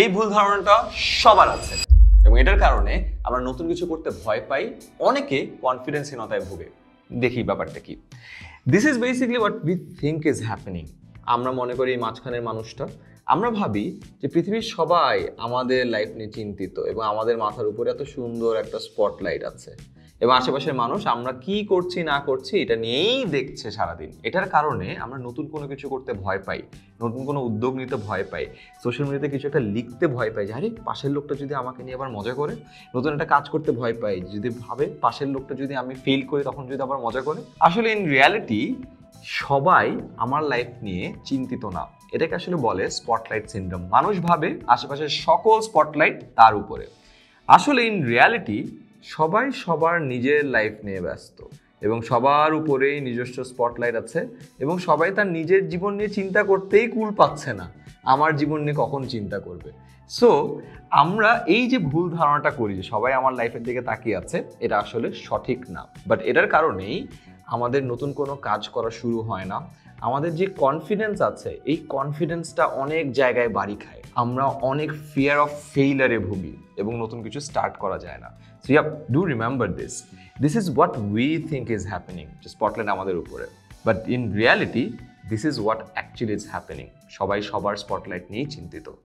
এই ভুল ধারণাটা সবার আছে এবং এটার কারণে আমরা নতুন কিছু করতে ভয় পাই, অনেকে কনফিডেন্সহীনতায় ভোগে। দেখি ব্যাপারটা কি। This is basically what we think is happening. আমরা মনে করি এই মাঝখানের মানুষটা, আমরা ভাবি যে পৃথিবীর সবাই আমাদের লাইফ নিয়ে চিন্তিত এবং আমাদের মাথার উপরে এত সুন্দর একটা স্পটলাইট আছে এবং আশেপাশের মানুষ আমরা কি করছি না করছি এটা নিয়েই দেখছে সারাদিন। এটার কারণে আমরা নতুন কোনো কিছু করতে ভয় পাই, নতুন কোনো উদ্যোগ নিতে ভয় পাই, সোশ্যাল মিডিয়াতে কিছু একটা লিখতে ভয় পাই যে আরে পাশের লোকটা যদি আমাকে নিয়ে আবার মজা করে, নতুন একটা কাজ করতে ভয় পাই যদি ভাবে পাশের লোকটা যদি আমি ফেল করি তখন যদি আবার মজা করে। আসলে ইন রিয়ালিটি সবাই আমার লাইফ নিয়ে চিন্তিত না, এটাকে আসলে বলে স্পটলাইট সিনড্রোম। মানুষ ভাবে আশেপাশের সকল স্পটলাইট তার উপরে। আসলে ইন রিয়ালিটি সবাই সবার নিজের লাইফ নিয়ে ব্যস্ত এবং সবার উপরেই নিজস্ব স্পটলাইট আছে এবং সবাই তার নিজের জীবন নিয়ে চিন্তা করতেই কুল পাচ্ছে না, আমার জীবন নিয়ে কখন চিন্তা করবে। সো আমরা এই যে ভুল ধারণাটা করি যে সবাই আমার লাইফের দিকে তাকিয়ে আছে, এটা আসলে সঠিক না। বাট এটার কারণেই আমাদের নতুন কোনো কাজ করা শুরু হয় না, আমাদের যে কনফিডেন্স আছে এই কনফিডেন্সটা অনেক জায়গায় বাড়ি খায়, আমরা অনেক ফিয়ার অফ ফেইলারে ভুগি এবং নতুন কিছু স্টার্ট করা যায় না। So yeah, do remember this is what we think is happening, যে স্পটলাইট আমাদের উপরে। But in reality this is what actually is happening. সবাই সবার স্পটলাইট নিয়েই চিন্তিত।